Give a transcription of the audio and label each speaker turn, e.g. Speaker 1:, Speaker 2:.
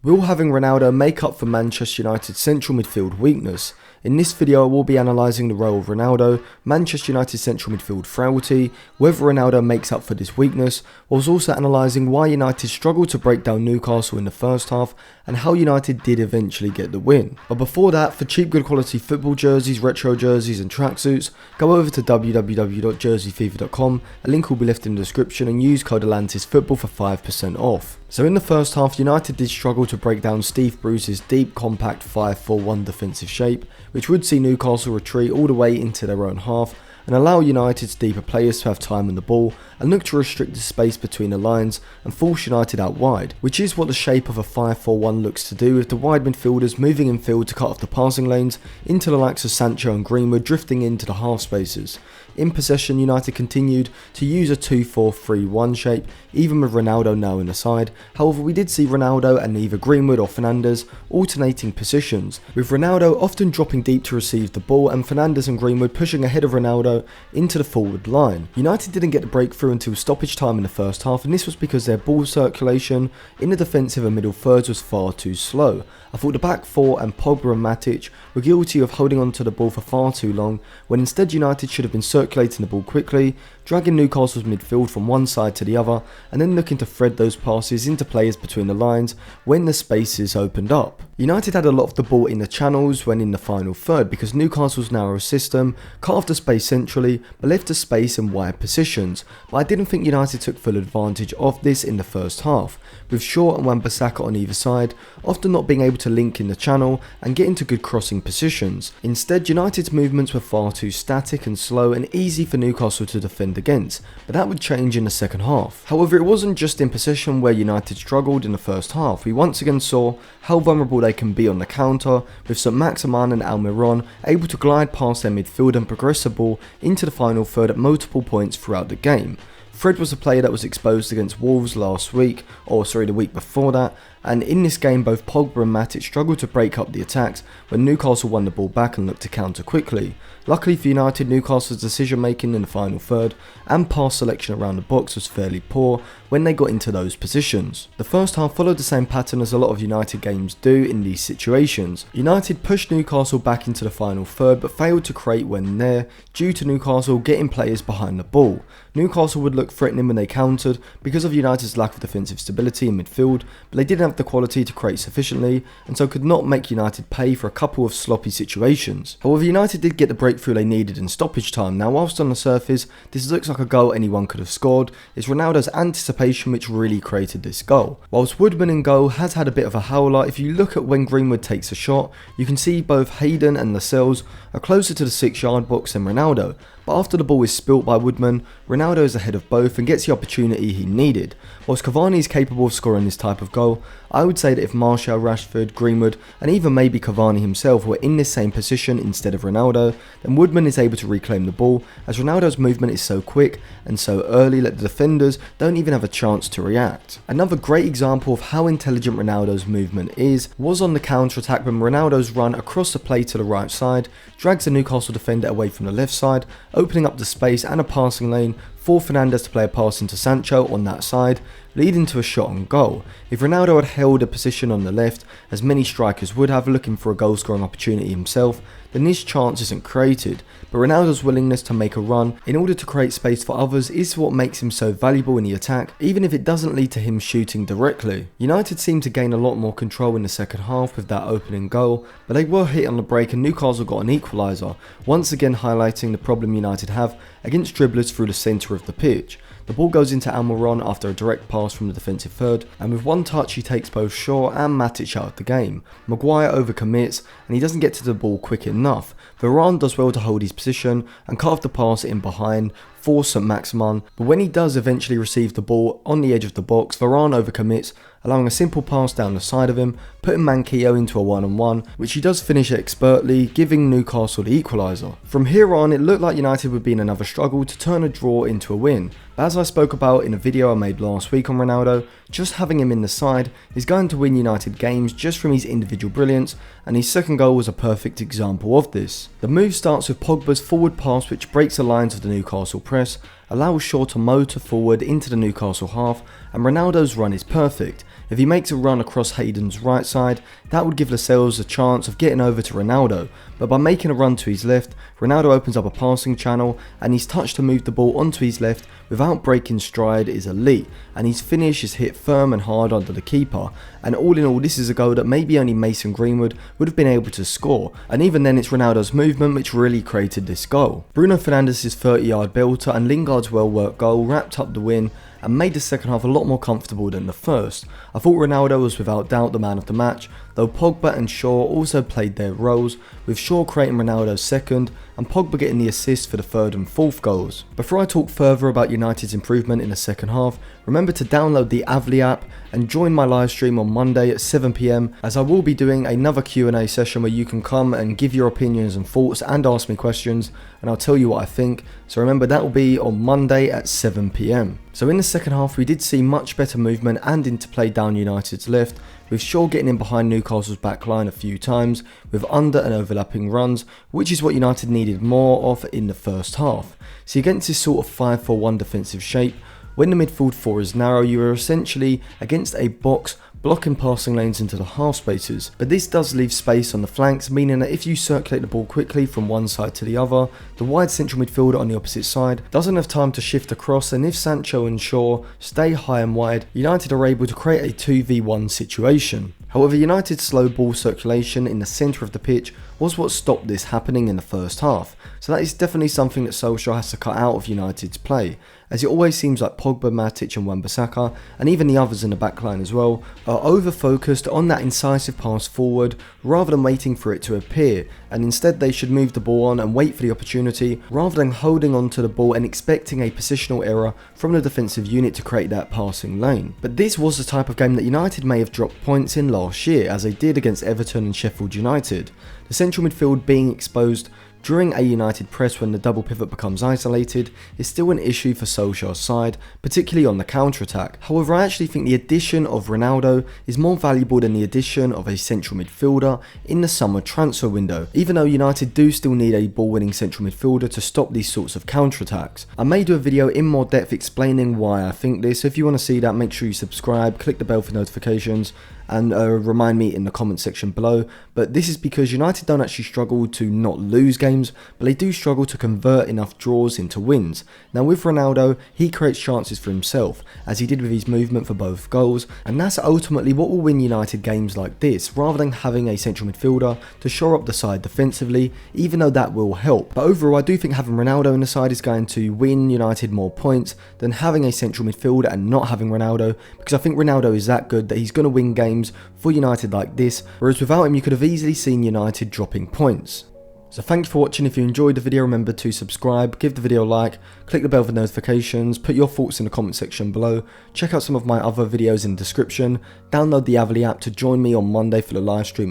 Speaker 1: Will having Ronaldo make up for Manchester United's central midfield weakness? In this video I will be analysing the role of Ronaldo, Manchester United's central midfield frailty, whether Ronaldo makes up for this weakness, whilst also analysing why United struggled to break down Newcastle in the first half and how United did eventually get the win. But before that, for cheap good quality football jerseys, retro jerseys and tracksuits, go over to www.jerseyfever.com, a link will be left in the description, and use code ATLANTISFOOTBALL for 5% off. So in the first half, United did struggle to break down Steve Bruce's deep, compact 5-4-1 defensive shape, which would see Newcastle retreat all the way into their own half and allow United's deeper players to have time on the ball and look to restrict the space between the lines and force United out wide, which is what the shape of a 5-4-1 looks to do, with the wide midfielders moving in field to cut off the passing lanes into the likes of Sancho and Greenwood drifting into the half spaces. In possession, United continued to use a 2-4-3-1 shape, even with Ronaldo now in the side. However, we did see Ronaldo and either Greenwood or Fernandes alternating positions, with Ronaldo often dropping deep to receive the ball and Fernandes and Greenwood pushing ahead of Ronaldo into the forward line. United didn't get the breakthrough until stoppage time in the first half, and this was because their ball circulation in the defensive and middle thirds was far too slow. I thought the back four and Pogba and Matic were guilty of holding on to the ball for far too long, when instead United should have been circulating the ball quickly, dragging Newcastle's midfield from one side to the other, and then looking to thread those passes into players between the lines when the spaces opened up. United had a lot of the ball in the channels when in the final third, because Newcastle's narrow system cut off the space centrally but left the space in wide positions, but I didn't think United took full advantage of this in the first half, with Shaw and Wan-Bissaka on either side often not being able to link in the channel and get into good crossing positions. Instead, United's movements were far too static and slow and easy for Newcastle to defend against, but that would change in the second half. However, it wasn't just in possession where United struggled in the first half. We once again saw how vulnerable they can be on the counter, with St Maximin and Almiron able to glide past their midfield and progress the ball into the final third at multiple points throughout the game. Fred was a player that was exposed against Wolves the week before that, and in this game both Pogba and Matic struggled to break up the attacks when Newcastle won the ball back and looked to counter quickly. Luckily for United, Newcastle's decision making in the final third and pass selection around the box was fairly poor when they got into those positions. The first half followed the same pattern as a lot of United games do in these situations. United pushed Newcastle back into the final third but failed to create when there due to Newcastle getting players behind the ball. Newcastle would look threatening when they countered because of United's lack of defensive stability in midfield, but they didn't have the quality to create sufficiently and so could not make United pay for a couple of sloppy situations. However, United did get the breakthrough they needed in stoppage time. Now, whilst on the surface this looks like a goal anyone could have scored, it's Ronaldo's anticipation which really created this goal. Whilst Woodman in goal has had a bit of a howler, if you look at when Greenwood takes a shot, you can see both Hayden and Lascelles are closer to the 6-yard box than Ronaldo. But after the ball is spilt by Woodman, Ronaldo is ahead of both and gets the opportunity he needed. Whilst Cavani is capable of scoring this type of goal, I would say that if Martial, Rashford, Greenwood and even maybe Cavani himself were in this same position instead of Ronaldo, then Woodman is able to reclaim the ball, as Ronaldo's movement is so quick and so early that the defenders don't even have a chance to react. Another great example of how intelligent Ronaldo's movement was on the counter-attack when Ronaldo's run across the play to the right side drags the Newcastle defender away from the left side, opening up the space and a passing lane for Fernandes to play a pass into Sancho on that side, leading to a shot on goal. If Ronaldo had held a position on the left, as many strikers would have, looking for a goal scoring opportunity himself, then this chance isn't created. But Ronaldo's willingness to make a run in order to create space for others is what makes him so valuable in the attack, even if it doesn't lead to him shooting directly. United seemed to gain a lot more control in the second half with that opening goal, but they were hit on the break and Newcastle got an equaliser, once again highlighting the problem United have against dribblers through the centre of the pitch. The ball goes into Almiron after a direct pass from the defensive third, and with one touch he takes both Shaw and Matic out of the game. Maguire overcommits and he doesn't get to the ball quick enough. VARANE does well to hold his position and cut off the pass in behind for St Maximin, but when he does eventually receive the ball on the edge of the box, VARANE overcommits, allowing a simple pass down the side of him, putting Manquillo into a one-on-one, which he does finish expertly, giving Newcastle the equaliser. From here on, it looked like United would be in another struggle to turn a draw into a win. But as I spoke about in a video I made last week on Ronaldo, just having him in the side is going to win United games just from his individual brilliance, and his second goal was a perfect example of this. The move starts with Pogba's forward pass which breaks the lines of the Newcastle press, allows Shaw to motor forward into the Newcastle half, and Ronaldo's run is perfect. If he makes a run across Hayden's right side, that would give Lascelles a chance of getting over to Ronaldo, but by making a run to his left, Ronaldo opens up a passing channel, and his touch to move the ball onto his left without breaking stride is elite, and his finish is hit firm and hard under the keeper. And all in all, this is a goal that maybe only Mason Greenwood would have been able to score, and even then it's Ronaldo's movement which really created this goal. Bruno Fernandes' 30-yard belter and Lingard's well-worked goal wrapped up the win and made the second half a lot more comfortable than the first. I thought Ronaldo was without doubt the man of the match, though Pogba and Shaw also played their roles, with Shaw creating Ronaldo's second and Pogba getting the assist for the third and fourth goals. Before I talk further about United's improvement in the second half, remember to download the Avli app and join my live stream on Monday at 7 PM, as I will be doing another Q&A session where you can come and give your opinions and thoughts and ask me questions, and I'll tell you what I think. So remember, that will be on Monday at 7 PM. So in the second half we did see much better movement and interplay down United's left, with Shaw getting in behind Newcastle's backline a few times with under and overlapping runs, which is what United needed more of in the first half. See, against this sort of 5-4-1 defensive shape, when the midfield four is narrow, you are essentially against a box blocking passing lanes into the half spaces, but this does leave space on the flanks, meaning that if you circulate the ball quickly from one side to the other, the wide central midfielder on the opposite side doesn't have time to shift across, and if Sancho and Shaw stay high and wide, United are able to create a 2v1 situation. However, United's slow ball circulation in the centre of the pitch was what stopped this happening in the first half, so that is definitely something that Solskjaer has to cut out of United's play, as it always seems like Pogba, Matic and Wan-Bissaka, and even the others in the backline as well, are over-focused on that incisive pass forward rather than waiting for it to appear, and instead they should move the ball on and wait for the opportunity rather than holding on to the ball and expecting a positional error from the defensive unit to create that passing lane. But this was the type of game that United may have dropped points in last year, as they did against Everton and Sheffield United. The central midfield being exposed during a United press when the double pivot becomes isolated is still an issue for Solskjaer's side, particularly on the counter-attack. However, I actually think the addition of Ronaldo is more valuable than the addition of a central midfielder in the summer transfer window, even though United do still need a ball-winning central midfielder to stop these sorts of counter-attacks. I may do a video in more depth explaining why I think this, so if you want to see that, make sure you subscribe, click the bell for notifications, and remind me in the comment section below. But this is because United don't actually struggle to not lose games, but they do struggle to convert enough draws into wins. Now with Ronaldo, he creates chances for himself, as he did with his movement for both goals, and that's ultimately what will win United games like this, rather than having a central midfielder to shore up the side defensively, even though that will help. But overall, I do think having Ronaldo in the side is going to win United more points than having a central midfielder and not having Ronaldo, because I think Ronaldo is that good that he's going to win games for United like this, whereas without him you could have easily seen United dropping points. So thank you for watching. If you enjoyed the video, remember to subscribe, give the video a like, click the bell for notifications, put your thoughts in the comment section below, check out some of my other videos in the description, download the Avli app to join me on Monday for the live stream